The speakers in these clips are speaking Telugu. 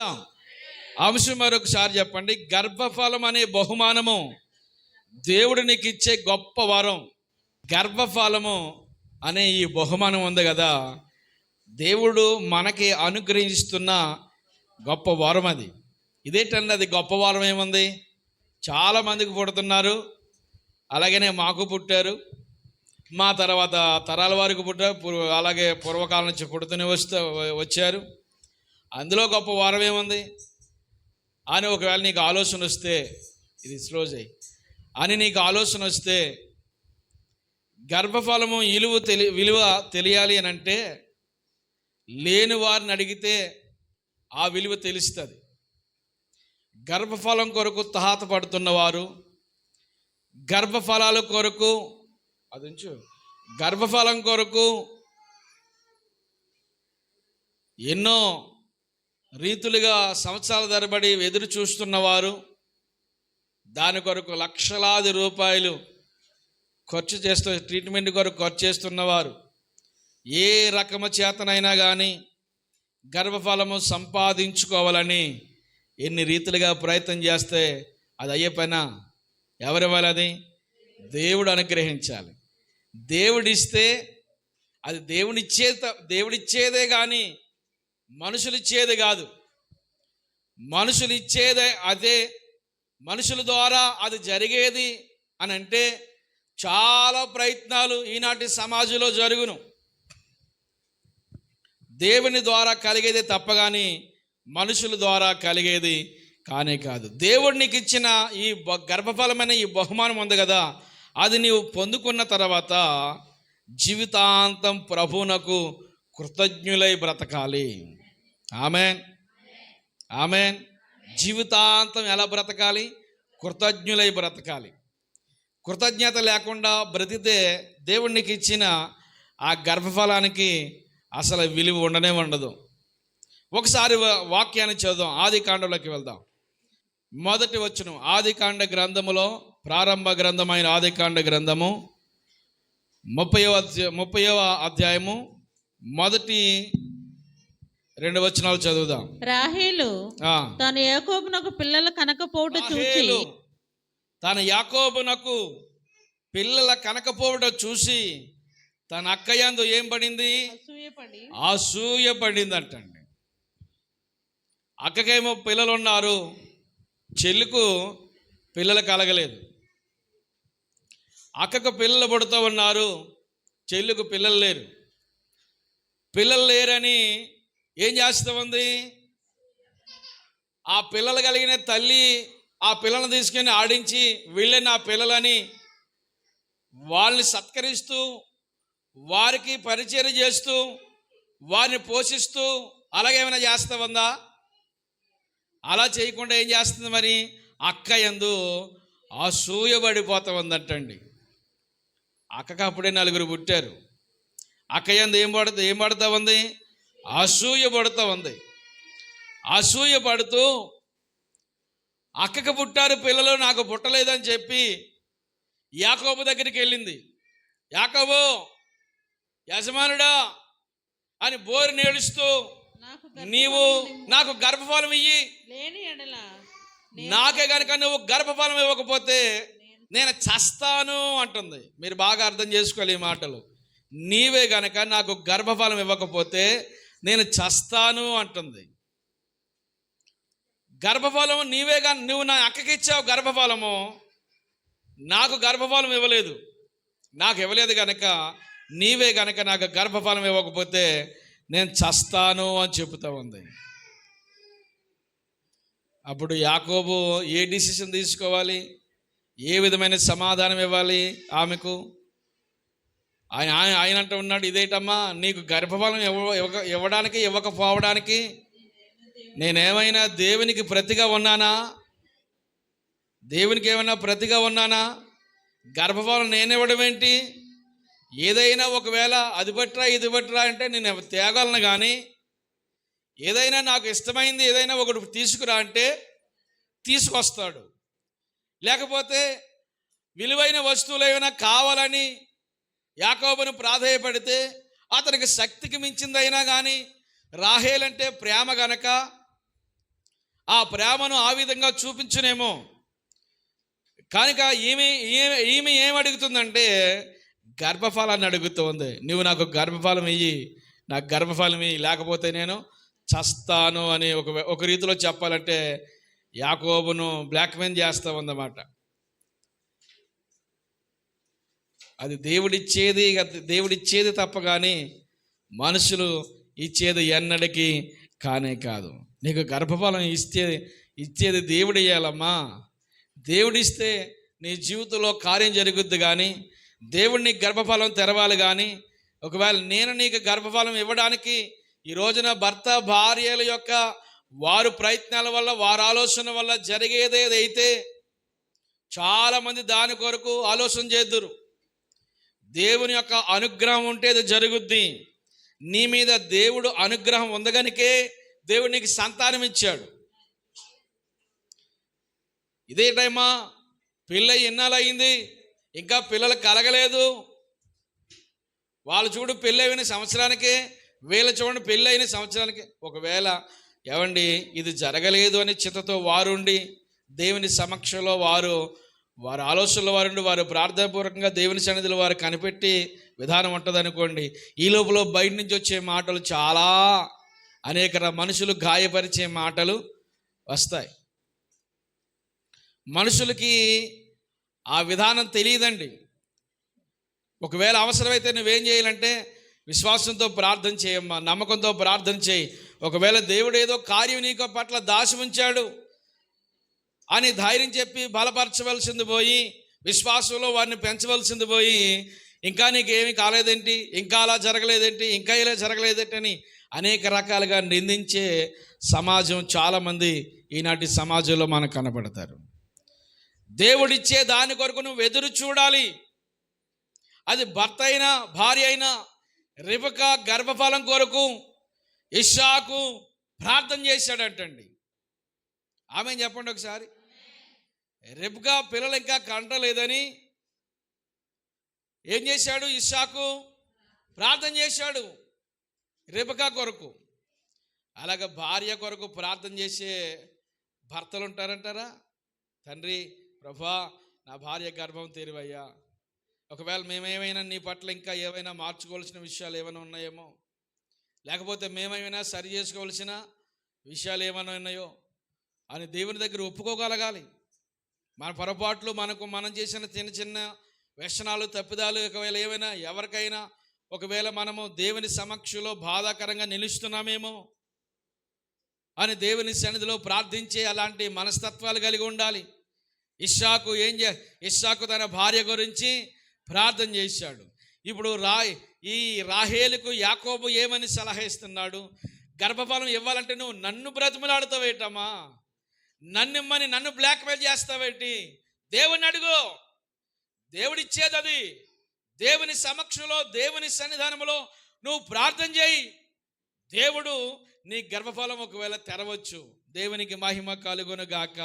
అంశం మరొకసారి చెప్పండి. గర్భఫలం అనే బహుమానము దేవుడు నీకు ఇచ్చే గొప్ప వరం. గర్భఫలము అనే ఈ బహుమానం ఉంది కదా, దేవుడు మనకి అనుగ్రహిస్తున్న గొప్ప వరం అది. ఇదేంటండి అది గొప్ప వరం ఏముంది? చాలామందికి పుడుతున్నారు, అలాగనే మాకు పుట్టారు, మా తర్వాత తరాల వారికి పుట్టారు, అలాగే పూర్వకాలం నుంచి పుడుతూనే వచ్చారు. అందులో గొప్ప వరం ఏముంది అని ఒకవేళ నీకు ఆలోచన వస్తే, ఇది స్లోజ్ అయ్యి అని నీకు ఆలోచన వస్తే, గర్భఫలము విలువ తెలియాలి అని అంటే లేని వారిని అడిగితే ఆ విలువ తెలుస్తుంది. గర్భఫలం కొరకు తాహత పడుతున్నవారు, గర్భఫలాల కొరకు గర్భఫలం కొరకు ఎన్నో రీతులుగా సంవత్సరాల తరబడి ఎదురు చూస్తున్నవారు, దాని కొరకు లక్షలాది రూపాయలు ఖర్చు ట్రీట్మెంట్ కొరకు ఖర్చు చేస్తున్నవారు, ఏ రకము చేతనైనా కానీ గర్భఫలము సంపాదించుకోవాలని ఎన్ని రీతులుగా ప్రయత్నం చేస్తే అది అయ్యే పైన ఎవరివ్వాలి? అది దేవుడు అనుగ్రహించాలి. దేవుడిస్తే అది దేవుడిచ్చేదే కానీ మనుషులు ఇచ్చేది కాదు. మనుషులు ఇచ్చేదే, అదే మనుషుల ద్వారా అది జరిగేది అని అంటే చాలా ప్రయత్నాలు ఈనాటి సమాజంలో జరుగును. దేవుని ద్వారా కలిగేది తప్ప కానీ మనుషుల ద్వారా కలిగేది కానే కాదు. దేవుడు నీకు ఇచ్చిన ఈ గర్భఫలమైన ఈ బహుమానం ఉంది కదా, అది నీవు పొందుకున్న తర్వాత జీవితాంతం ప్రభువునకు కృతజ్ఞులై బ్రతకాలి. Amen, amen. జీవితాంతం ఎలా బ్రతకాలి? కృతజ్ఞులై బ్రతకాలి. కృతజ్ఞత లేకుండా బ్రతితే దేవుడు నీకు ఇచ్చిన ఆ గర్భఫలానికి అసలు విలువ ఉండనే ఉండదు. ఒకసారి వాక్యాన్ని చదువుదాం. ఆదికాండంలోకి వెళ్దాం. మొదటి వచనం ఆదికాండ గ్రంథములో, ప్రారంభ గ్రంథమైన ఆదికాండ గ్రంథము 30వ అధ్యాయము మొదటి 2 వచనాలు చదువుదాం. రాహేలు తన యాకోబునకు పిల్లల కనకపోవుట చూసి, తన యాకోబునకు పిల్లల కనకపోవుట చూసి తన అక్కయందు ఏం పడింది? అసూయపడింది అంటండి. అక్కకేమో పిల్లలు ఉన్నారు, చెల్లికు పిల్లలు కలగలేదు. అక్కకు పిల్లలు పుడుతూ ఉన్నారు, చెల్లికి పిల్లలు లేరు. పిల్లలు లేరని ఏం చేస్తూ ఉంది? ఆ పిల్లలు కలిగిన తల్లి ఆ పిల్లలను తీసుకొని ఆడించి వీళ్ళే నా పిల్లలని వాళ్ళని సత్కరిస్తూ, వారికి పరిచయం చేస్తూ, వారిని పోషిస్తూ అలాగేమైనా చేస్తూ ఉందా? అలా చేయకుండా ఏం చేస్తుంది మరి? అక్క యందు అసూయపడిపోతూ ఉందంటండి. అక్కకు అప్పుడే 4 పుట్టారు. అక్క యందు ఏం పడుతూ ఉంది? అసూయపడుతూ ఉంది. అసూయపడుతూ అక్కకు పుట్టారు పిల్లలు, నాకు పుట్టలేదని చెప్పి యాకోబు దగ్గరికి వెళ్ళింది. యాకోబు యజమానుడా అని బోరు నేడుస్తూ, నీవు నాకు గర్భఫలం ఇయ్యి, నాకే కనుక నువ్వు గర్భఫలం ఇవ్వకపోతే నేను చస్తాను అంటుంది. మీరు బాగా అర్థం చేసుకోవాలి ఈ మాటలు. నీవే గనక నాకు గర్భఫలం ఇవ్వకపోతే నేను చస్తాను అంటుంది. గర్భఫలము నీవే కానీ నువ్వు నా అక్కకి ఇచ్చావు గర్భఫలము, నాకు గర్భఫలం ఇవ్వలేదు. నాకు ఇవ్వలేదు కనుక నీవే కనుక నాకు గర్భఫలం ఇవ్వకపోతే నేను చస్తాను అని చెబుతూ ఉంది. అప్పుడు యాకోబు ఏ డిసిషన్ తీసుకోవాలి? ఏ విధమైన సమాధానం ఇవ్వాలి ఆమెకు? ఆయన అంటూ ఉన్నాడు, ఇదేటమ్మా నీకు గర్భఫలం ఇవ్వడానికి ఇవ్వకపోవడానికి నేనేమైనా దేవునికి ప్రతిగా ఉన్నానా? దేవునికి ఏమైనా ప్రతిగా ఉన్నానా? గర్భఫలం నేనివ్వడం ఏంటి? ఏదైనా ఒకవేళ అది పట్రా ఇది పట్రా అంటే నేను తేగలను, కానీ ఏదైనా నాకు ఇష్టమైంది ఏదైనా ఒకటి తీసుకురా అంటే తీసుకొస్తాడు. లేకపోతే విలువైన వస్తువులు ఏమైనా కావాలని యాకోబును ప్రాధేయపడితే అతనికి శక్తికి మించిందైనా కానీ రాహేల్ అంటే ప్రేమ గనక ఆ ప్రేమను ఆ విధంగా చూపించునేమో. కనుక ఈమె ఏం అడుగుతుందంటే గర్భఫలాన్ని అడుగుతుంది. నువ్వు నాకు గర్భఫలం ఇయ్యి, నాకు గర్భఫలం ఇయ్యి, లేకపోతే నేను చస్తాను అని ఒక రీతిలో చెప్పాలంటే యాకోబును బ్లాక్మెయిల్ చేస్తూ ఉందన్నమాట. అది దేవుడిచ్చేది తప్ప కానీ మనుషులు ఇచ్చేది ఎన్నటికీ కానే కాదు. నీకు గర్భఫలం ఇచ్చేది దేవుడు ఇయ్యాలమ్మా. దేవుడిస్తే నీ జీవితంలో కార్యం జరుగుద్ది. కానీ దేవుడు నీకు గర్భఫలం తెరవాలి. కానీ ఒకవేళ నేను నీకు గర్భఫలం ఇవ్వడానికి ఈ రోజున భర్త భార్యల యొక్క వారు ప్రయత్నాల వల్ల, వారి ఆలోచన వల్ల జరిగేదేదైతే చాలామంది దాని కొరకు ఆలోచన చేద్దురు. దేవుని యొక్క అనుగ్రహం ఉంటే అది జరుగుద్ది. నీ మీద దేవుడు అనుగ్రహం ఉందగనికే దేవుడు నీకు సంతానం ఇచ్చాడు. ఇదే టైమా పెళ్ళి ఎన్నాళ్ళు అయింది, ఇంకా పిల్లలు కలగలేదు. వాళ్ళు చూడు పెళ్ళి అయిన సంవత్సరానికే, వీళ్ళు చూడండి పెళ్ళి అయిన సంవత్సరానికి. ఒకవేళ ఏమండి ఇది జరగలేదు అని చింతతో వారుండి దేవుని సమక్షంలో వారి ఆలోచనలో వారుండి వారు ప్రార్థనాపూర్వకంగా దేవుని సన్నిధిలో వారు కనిపెట్టి విధానం ఉంటుంది అనుకోండి. ఈ లోపల బయట నుంచి వచ్చే మాటలు చాలా అనేక మనుషులు గాయపరిచే మాటలు వస్తాయి. మనుషులకి ఆ విధానం తెలియదండి. ఒకవేళ అవసరమైతే నువ్వేం చేయాలంటే విశ్వాసంతో ప్రార్థన చేయమ్మా, నమ్మకంతో ప్రార్థన చేయి. ఒకవేళ దేవుడు ఏదో కార్యం నీకు పట్ల దాచి ఉంచాడు అని ధైర్యం చెప్పి బలపరచవలసింది పోయి, విశ్వాసంలో వారిని పెంచవలసింది పోయి, ఇంకా నీకేమీ కాలేదేంటి, ఇంకా అలా జరగలేదేంటి, ఇంకా ఇలా జరగలేదేంటి అని అనేక రకాలుగా నిందించే సమాజం చాలామంది ఈనాటి సమాజంలో మనకు కనపడతారు. దేవుడిచ్చే దాని కొరకు నువ్వు ఎదురు చూడాలి. అది భర్త అయినా భార్య అయినా. రిబకా గర్భఫలం కొరకు ఇస్సాకు ప్రార్థన చేశాడంటండి. ఆమె చెప్పండి ఒకసారి. రిబ్కా పిల్లలు ఇంకా కంటలేదని ఏం చేశాడు? ఇస్సాకు ప్రార్థన చేశాడు రిబకా కొరకు. అలాగే భార్య కొరకు ప్రార్థన చేసే భర్తలు ఉంటారంటారా? తండ్రి ప్రభా నా భార్య గర్భం తెరివయ్యా. ఒకవేళ మేమేమైనా నీ పట్ల ఇంకా ఏమైనా మార్చుకోవాల్సిన విషయాలు ఏమైనా ఉన్నాయేమో, లేకపోతే మేమైనా సరి చేసుకోవాల్సిన విషయాలు ఏమైనా ఉన్నాయో అని దేవుని దగ్గర ఒప్పుకోగలగాలి. మన పొరపాట్లు మనం చేసిన చిన్న చిన్న వ్యసనాలు తప్పిదాలు ఒకవేళ ఏమైనా ఎవరికైనా ఒకవేళ మనము దేవుని సమక్షంలో బాధాకరంగా నిలుస్తున్నామేమో అని దేవుని సన్నిధిలో ప్రార్థించే అలాంటి మనస్తత్వాలు కలిగి ఉండాలి. ఇస్సాకు తన భార్య గురించి ప్రార్థన చేశాడు. ఇప్పుడు ఈ రాహేలుకు యాకోబు ఏమని సలహా ఇస్తున్నాడు? గర్భఫలం ఇవ్వాలంటే నువ్వు నన్ను బ్రతిమలాడుతావేటమ్మా, నన్నిమ్మని నన్ను బ్లాక్మెయిల్ చేస్తావేంటి? దేవుని అడుగు, దేవుడిచ్చేది అది. దేవుని సమక్షంలో దేవుని సన్నిధానంలో నువ్వు ప్రార్థన చేయి. దేవుడు నీ గర్భఫలం ఒకవేళ తెరవచ్చు. దేవునికి మహిమ కలుగును గాక.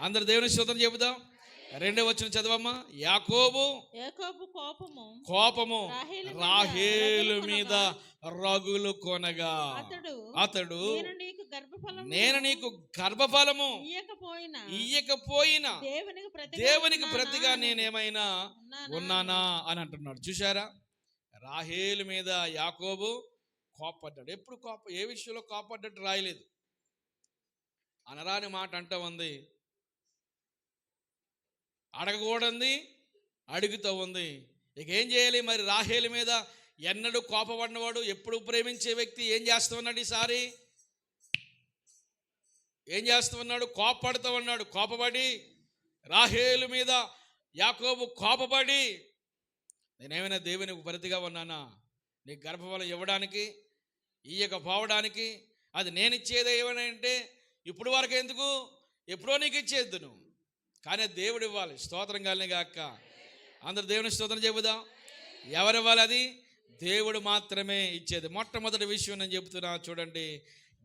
అందరు దేవుని స్తోత్రం చెబుదాం. 2వ వచనం చదవమ్మా. యాకోబు కోపము రాహేలు మీద రగులు కొనగా అతడు నేను నీకు గర్భఫలము ఇయ్యకపోయినా దేవునికి ప్రతిగా నేనేమైనా ఉన్నానా అని అంటున్నాడు. చూశారా? రాహేలు మీద యాకోబు కోపడ్డాడు. ఎప్పుడు ఏ విషయంలో కోపడ్డట్టు రాయలేదు. అనరాని మాట అంటూ ఉంది, అడగకూడదు అడుగుతూ ఉంది. ఇక ఏం చేయాలి మరి? రాహేలు మీద ఎన్నడూ కోపపడినవాడు, ఎప్పుడు ప్రేమించే వ్యక్తి ఏం చేస్తూ ఉన్నాడు? ఈసారి ఏం చేస్తూ ఉన్నాడు? కోపపడుతూ ఉన్నాడు. కోపపడి రాహేలు మీద యాకోబు కోపపడి, నేనేమైనా దేవునికి ప్రతిగా ఉన్నానా? నీకు గర్భఫలం ఇవ్వడానికి, ఇయ్యకపోవడానికి? అది నేను ఇచ్చేది ఏమైనా అంటే ఇప్పుడు వరకు ఎందుకు, ఎప్పుడో నీకు ఇచ్చేద్దు నువ్వు, కానీ దేవుడు ఇవ్వాలి. స్తోత్రం కలిగిన గాక. అందరు దేవుని స్తోత్రం చెబుదాం. ఎవరు ఇవ్వాలి? అది దేవుడు మాత్రమే ఇచ్చేది. మొట్టమొదటి విషయం నేను చెబుతున్నా చూడండి.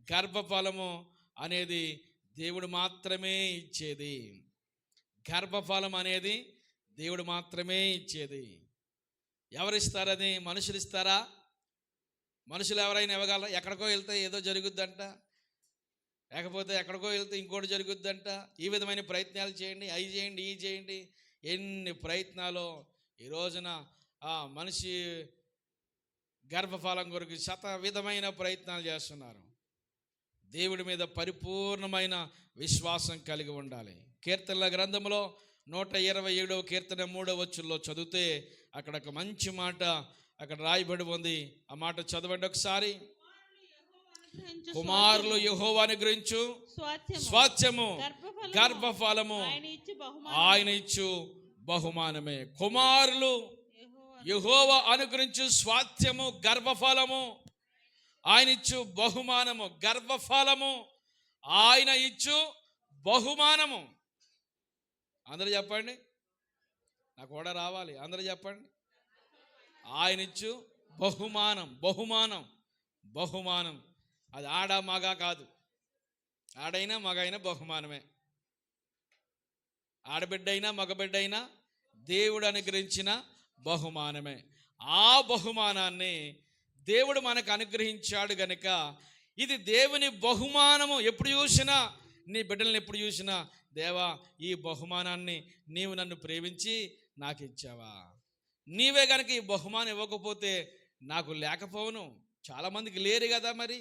గర్భఫలము అనేది దేవుడు మాత్రమే ఇచ్చేది. గర్భఫలం అనేది దేవుడు మాత్రమే ఇచ్చేది. ఎవరిస్తారని? మనుషులు ఇస్తారా? మనుషులు ఎవరైనా ఇవ్వగలరా? ఎక్కడికో వెళ్తే ఏదో జరుగుద్దంట, లేకపోతే ఎక్కడికో వెళ్తే ఇంకోటి జరుగుద్దంట. ఈ విధమైన ప్రయత్నాలు చేయండి, అవి చేయండి, ఇవి చేయండి. ఎన్ని ప్రయత్నాలు ఈ రోజున మనిషి గర్భఫలం కొరకు విధమైన ప్రయత్నాలు చేస్తున్నారు. దేవుడి మీద పరిపూర్ణమైన విశ్వాసం కలిగి ఉండాలి. కీర్తనల గ్రంథంలో 127వ కీర్తన 3వ వచనంలో చదివితే అక్కడ ఒక మంచి మాట అక్కడ రాయబడి ఉంది. ఆ మాట చదవండి ఒకసారి. కుమారులు యెహోవాను గురించు స్వాస్థ్యము గర్భఫలము ఆయన ఇచ్చు బహుమానమే. కుమారులు యెహోవా అనుగ్రహించు స్వాస్థ్యము గర్భఫలము ఆయన ఇచ్చు బహుమానము. గర్భఫలము ఆయన ఇచ్చు బహుమానము. అందరూ చెప్పండి, నాకు కూడా రావాలి. అందరూ చెప్పండి. ఆయన ఇచ్చు బహుమానం. బహుమానం బహుమానం అది ఆడ మగ కాదు. ఆడైనా మగ అయినా బహుమానమే. ఆడబిడ్డ అయినా మగబిడ్డ అయినా దేవుడు అనుగ్రహించిన బహుమానమే. ఆ బహుమానాన్ని దేవుడు మనకు అనుగ్రహించాడు గనుక ఇది దేవుని బహుమానము. ఎప్పుడు చూసినా నీ బిడ్డలను ఎప్పుడు చూసినా, దేవా ఈ బహుమానాన్ని నీవు నన్ను ప్రేమించి నాకు ఇచ్చావా, నీవే గనక ఈ బహుమానం ఇవ్వకపోతే నాకు లేకపోవును. చాలామందికి లేరు కదా మరి,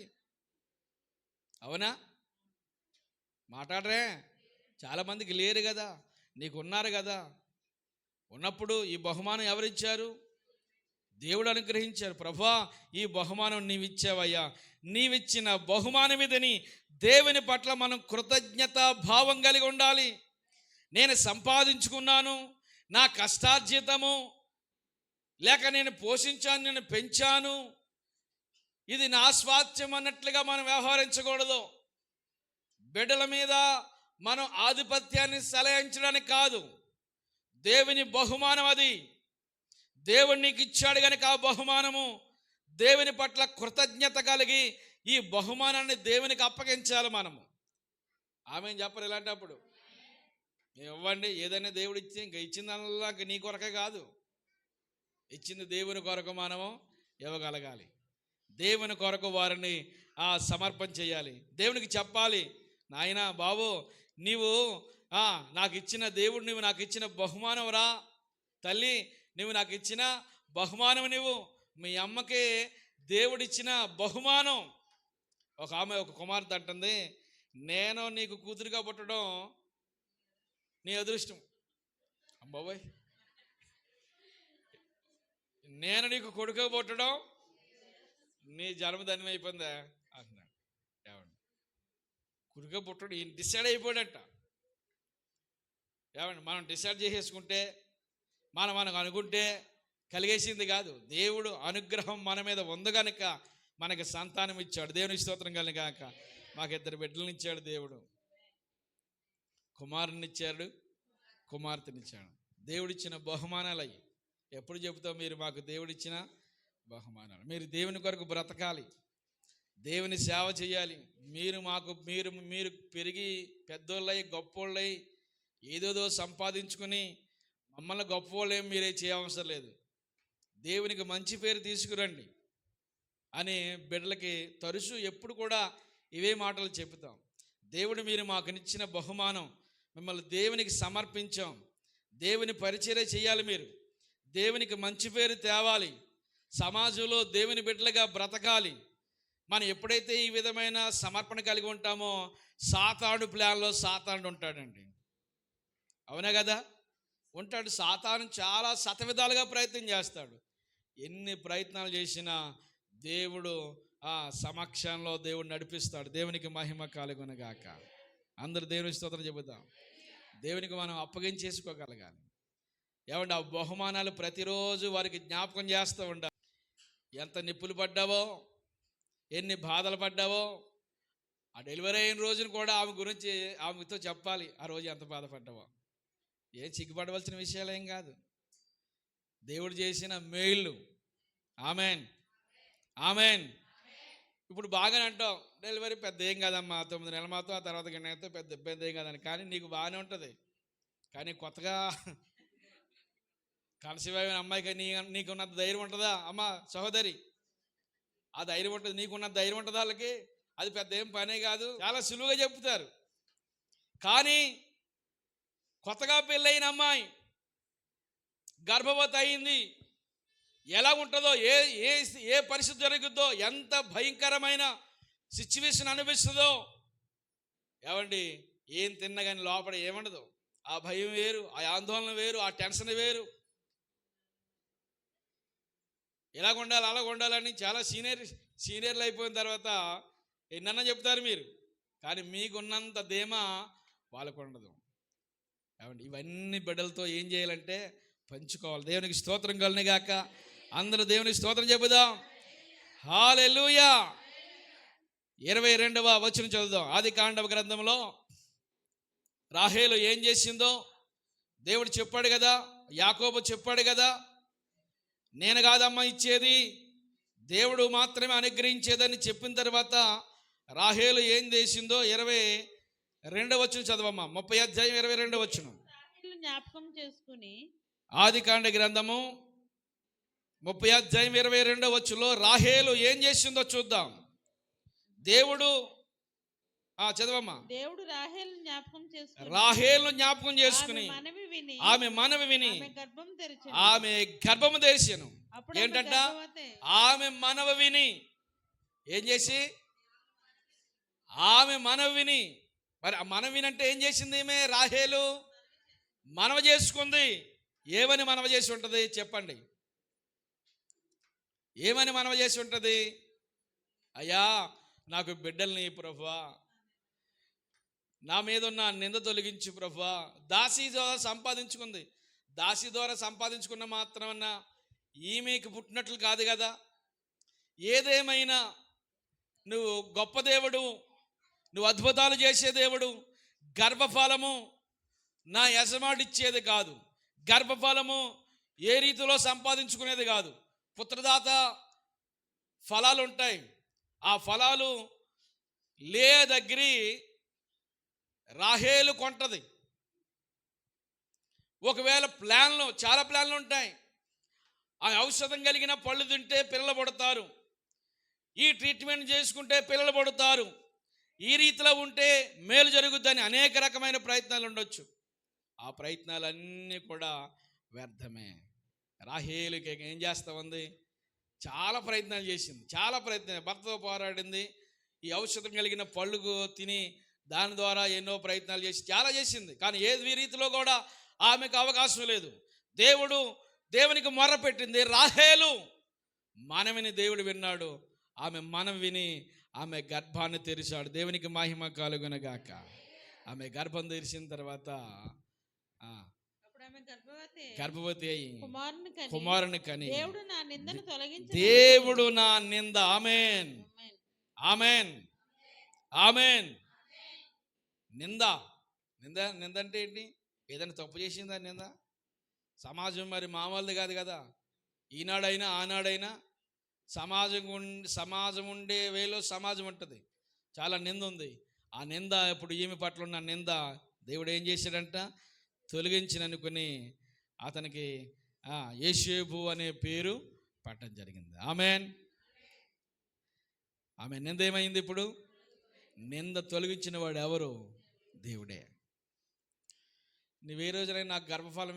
అవునా? మాట్లాడరే? చాలామందికి లేరు కదా, నీకు ఉన్నారు కదా. ఉన్నప్పుడు ఈ బహుమానం ఎవరిచ్చారు? దేవుడు అనుగ్రహించారు. ప్రభువా ఈ బహుమానం నీవిచ్చావయ్యా, నీవిచ్చిన బహుమానం ఇదని దేవుని పట్ల మనం కృతజ్ఞత భావం కలిగి ఉండాలి. నేను సంపాదించుకున్నాను, నా కష్టార్జితము, లేక నేను పోషించాను, నేను పెంచాను, ఇది నా స్వాస్థ్యం అన్నట్లుగా మనం వ్యవహరించకూడదు. బిడ్డల మీద మనం ఆధిపత్యాన్ని సలహించడానికి కాదు. దేవుని బహుమానం అది. దేవుడు నీకు ఇచ్చాడు కనుక ఆ బహుమానము దేవుని పట్ల కృతజ్ఞత కలిగి ఈ బహుమానాన్ని దేవునికి అప్పగించాలి మనము. ఆమె చెప్పరు ఇలాంటప్పుడు. ఇవ్వండి, ఏదైనా దేవుడు ఇచ్చి ఇంకా ఇచ్చిందల్లా నీ కొరకే కాదు, ఇచ్చింది దేవుని కొరకు మనము ఇవ్వగలగాలి. దేవుని కొరకు వారిని సమర్పణ చేయాలి. దేవునికి చెప్పాలి, నాయనా బాబు నీవు నాకు ఇచ్చిన దేవుడు, నువ్వు నాకు ఇచ్చిన బహుమానం రా తల్లి, నువ్వు నాకు ఇచ్చిన బహుమానం, నువ్వు మీ అమ్మకే దేవుడిచ్చిన బహుమానం. ఒక ఆమె ఒక కుమార్తె అంటుంది, నేను నీకు కూతురుగా పుట్టడం నీ అదృష్టం. అమ్మాయి, నేను నీకు కొడుకుగా పుట్టడం నీ జన్మధన్యం అయిపోయిందా అంటున్నాడు. ఏమండి, కొడుకుగా పుట్టడం ఈయన డిసైడ్ అయిపోయాడట. ఏమండి, మనం డిసైడ్ చేసేసుకుంటే మనకు అనుకుంటే కలిగేసింది కాదు. దేవుడు అనుగ్రహం మన మీద ఉంది కనుక మనకి సంతానం ఇచ్చాడు. దేవుని స్తోత్రం కనుక మాకు 2 బిడ్డలను ఇచ్చాడు దేవుడు. కుమారుని ఇచ్చాడు, కుమార్తెనిచ్చాడు. దేవుడిచ్చిన బహుమానాలు అయ్యి. ఎప్పుడు చెబుతాం, మీరు మాకు దేవుడిచ్చిన బహుమానాలు. మీరు దేవుని కొరకు బ్రతకాలి, దేవుని సేవ చేయాలి. మీరు పెరిగి పెద్దోళ్ళై గొప్పోళ్ళై ఏదోదో సంపాదించుకుని మమ్మల్ని గొప్పవాళ్ళేం మీరే చేయవసరం లేదు. దేవునికి మంచి పేరు తీసుకురండి అని బిడ్డలకి తరచూ ఎప్పుడు కూడా ఇవే మాటలు చెబుతాం. దేవుడు మీరు మాకు ఇచ్చిన బహుమానం, మిమ్మల్ని దేవునికి సమర్పించాం, దేవుని పరిచర్య చేయాలి, మీరు దేవునికి మంచి పేరు తేవాలి, సమాజంలో దేవుని బిడ్డలుగా బ్రతకాలి. మనం ఎప్పుడైతే ఈ విధమైన సమర్పణ కలిగి ఉంటామో సాతాను ప్లాన్లో సాతానుడు ఉంటాడండి. అవునా కదా? ఉంటాడు. సాతాను చాలా శతవిధాలుగా ప్రయత్నం చేస్తాడు. ఎన్ని ప్రయత్నాలు చేసినా దేవుడు సమక్షంలో దేవుడు నడిపిస్తాడు. దేవునికి మహిమ కలుగునుగాక. అందరు దేవుని స్తోత్రం చెబుతాం. దేవునికి మనం అప్పగించేసుకోగలగాలి. ఏమంటే ఆ బహుమానాలు ప్రతిరోజు వారికి జ్ఞాపకం చేస్తూ ఉండాలి. ఎంత నిప్పులు పడ్డావో, ఎన్ని బాధలు పడ్డావో, ఆ డెలివరీ అయిన రోజున కూడా ఆమె గురించి ఆమెతో చెప్పాలి, ఆ రోజు ఎంత బాధపడ్డావో. ఏం సిగ్గుపడవలసిన విషయాలు ఏం కాదు, దేవుడు చేసిన మేళ్ళు. Amen, amen. ఇప్పుడు బాగానే అంటావు, డెలివరీ పెద్ద ఏం కాదమ్మా, 9 నెలల మాత్రం, ఆ తర్వాత గంట పెద్ద ఇబ్బంది ఏం కాదని. కానీ నీకు బాగానే ఉంటుంది. కానీ కొత్తగా కనసివైన అమ్మాయికి నీకున్నంత ధైర్యం ఉంటుందా? అమ్మ సహోదరి, ఆ ధైర్యం ఉంటుంది, నీకున్న ధైర్యం ఉంటుందా? వాళ్ళకి అది పెద్ద ఏం పనే కాదు, చాలా సులువుగా చెప్తారు. కానీ కొత్తగా పెళ్ళైన అమ్మాయి గర్భవతి అయింది, ఎలా ఉంటుందో, ఏ ఏ ఏ పరిస్థితి జరుగుద్దో, ఎంత భయంకరమైన సిచ్యువేషన్ అనిపిస్తుందో. ఏమండి, ఏం తిన్నా కానీ లోపల ఏముండదు. ఆ భయం వేరు, ఆ ఆందోళన వేరు, ఆ టెన్షన్ వేరు. ఎలాగ ఉండాలి అలాగ ఉండాలని చాలా సీనియర్లు అయిపోయిన తర్వాత ఎన్నన్నా చెప్తారు మీరు, కానీ మీకున్నంత ధీమా వాళ్ళకు ఉండదు. ఏమండి, ఇవన్నీ బిడ్డలతో ఏం చేయాలంటే పంచుకోవాలి. దేవునికి స్తోత్రం కలుగును గాక. అందరూ దేవునికి స్తోత్రం చెబుదాం. హల్లెలూయా. 22వ వచనం చదువుదాం. ఆదికాండ గ్రంథంలో రాహేలు ఏం చేసిందో దేవుడు చెప్పాడు కదా, యాకోబు చెప్పాడు కదా, నేను కాదమ్మా ఇచ్చేది, దేవుడు మాత్రమే అనుగ్రహించేదని చెప్పిన తర్వాత రాహేలు ఏం చేసిందో 22వ వచనం చదవమ్మా. 30వ అధ్యాయం 22వ వచనం. జ్ఞాపకం చేసుకుని, ఆదికాండ గ్రంథము 30వ అధ్యాయం 22వ వచనంలో రాహేలు ఏం చేసిందో చూద్దాం. దేవుడు చదవమ్మా. దేవుడు రాహేలు జ్ఞాపకం చేసుకుని, రాహేలు జ్ఞాపకం చేసుకుని ఆమె మనవి విని ఆమె గర్భము తెరిచెను. ఏంటంట? ఆమె మనవి విని ఏం చేసి, ఆమె మనవి విని. మరి ఆ మనవి విని అంటే ఏం చేసింది? ఈమె రాహేలు మనవ చేసుకుంది. ఏమని మనవ చేసి ఉంటుంది చెప్పండి? ఏమని మనవ చేసి ఉంటుంది? అయ్యా, నాకు బిడ్డల్ని ప్రభువా, నా మీద ఉన్న నింద తొలగించు ప్రభువా. దాసి ద్వారా సంపాదించుకుంది. దాసి ద్వారా సంపాదించుకున్న మాత్రాన ఈమెకి పుట్టినట్లు కాదు కదా. ఏదేమైనా నువ్వు గొప్ప దేవుడు, నువ్వు అద్భుతాలు చేసే దేవుడు. గర్భఫలము నా యజమాడిచ్చేది కాదు, గర్భఫలము ఏ రీతిలో సంపాదించుకునేది కాదు. పుత్రదాత ఫలాలు ఉంటాయి. ఆ ఫలాలు లే దగ్గరి రాహేలు కొంటది. ఒకవేళ చాలా ప్లాన్లు ఉంటాయి. ఆ ఔషధం కలిగిన పళ్ళు తింటే పిల్లలు పడతారు, ఈ ట్రీట్మెంట్ చేసుకుంటే పిల్లలు పడతారు, ఈ రీతిలో ఉంటే మేలు జరుగుద్దని అనేక రకమైన ప్రయత్నాలు ఉండొచ్చు. ఆ ప్రయత్నాలన్నీ కూడా వ్యర్థమే. రాహేలుకి ఏం చేస్తా ఉంది? చాలా ప్రయత్నాలు చేసింది, చాలా ప్రయత్నం. భర్తతో పోరాడింది, ఈ ఔషధం కలిగిన పళ్ళు తిని దాని ద్వారా ఎన్నో ప్రయత్నాలు చేసి చాలా చేసింది. కానీ ఏ రీతిలో కూడా ఆమెకు అవకాశం లేదు. దేవునికి మొర్ర పెట్టింది రాహేలు. మనవిని దేవుడు విన్నాడు. ఆమె మనం విని ఆమె గర్భాన్ని తెరిచాడు. దేవునికి మహిమ కలుగునగాక. ఆమె గర్భం తెరిచిన తర్వాత గర్భవతి అయి కుమారుని కని దేవుడు నా నింద, ఆమెన్ ఆమెన్ ఆమెన్. నింద అంటే ఏంటి? ఏదైనా తప్పు చేసిందా నింద? సమాజం మరి మామూలుది కాదు కదా. ఈనాడైనా ఆనాడైనా సమాజం ఉండే వేలో సమాజం ఉంటుంది. చాలా నింద ఉంది. ఆ నింద ఇప్పుడు ఈమె పట్ల ఉన్న నింద దేవుడు ఏం చేశాడంట? తొలగించిననుకుని అతనికి యేషేబు అనే పేరు పట్టడం జరిగింది. ఆమెన్. ఆమె నింద ఏమైంది? ఇప్పుడు నింద తొలగించిన వాడు ఎవరు? దేవుడే. నువ్వే రోజునైనా నాకు గర్భఫలం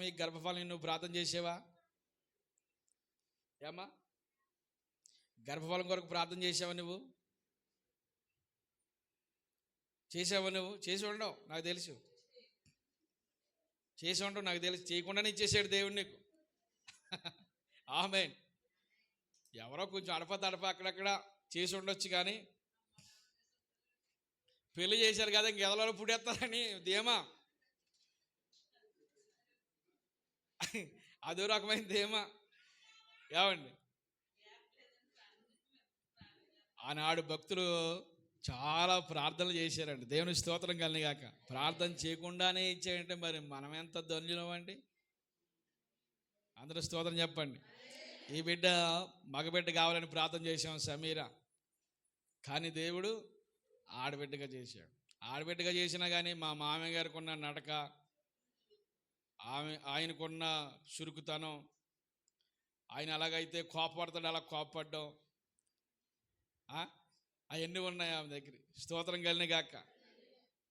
నువ్వు ప్రార్థన చేసేవా? ఏమ్మా, గర్భఫలం కొరకు ప్రార్థన చేసావా? నువ్వు చేసావా? నువ్వు చేసి ఉండవు, నాకు తెలుసు. చేసి ఉండవు, నాకు తెలుసు. చేయకుండానే ఇచ్చేసాడు దేవుడు నీకు. ఆమేన్. ఎవరో కొంచెం అడప అక్కడక్కడ చేసి ఉండొచ్చు, కానీ పెళ్లి చేశారు కదా ఇంకెదలో పుడేస్తారని ధీమా, అదో రకమైన ధీమా. ఏమండి, ఆనాడు భక్తులు చాలా ప్రార్థనలు చేశారండి. దేవుని స్తోత్రం కలిగాక. ప్రార్థన చేయకుండానే ఇచ్చాడంటే మరి మనం ఎంత ధన్యులం అండి. అందరూ స్తోత్రం చెప్పండి. ఈ బిడ్డ మగబిడ్డ కావాలని ప్రార్థన చేశాం సమీరా, కానీ దేవుడు ఆడబిడ్డగా చేశాడు. ఆడబిడ్డగా చేసినా కానీ మా మామయ్య గారికి ఉన్న నడక, ఆయనకున్న చురుకుతనం, ఆయన అలాగైతే కోపపడతాడు, అలా కోపపడ్డం, అవన్నీ ఉన్నాయి ఆమె దగ్గర. స్తోత్రం కలిగిన గాక.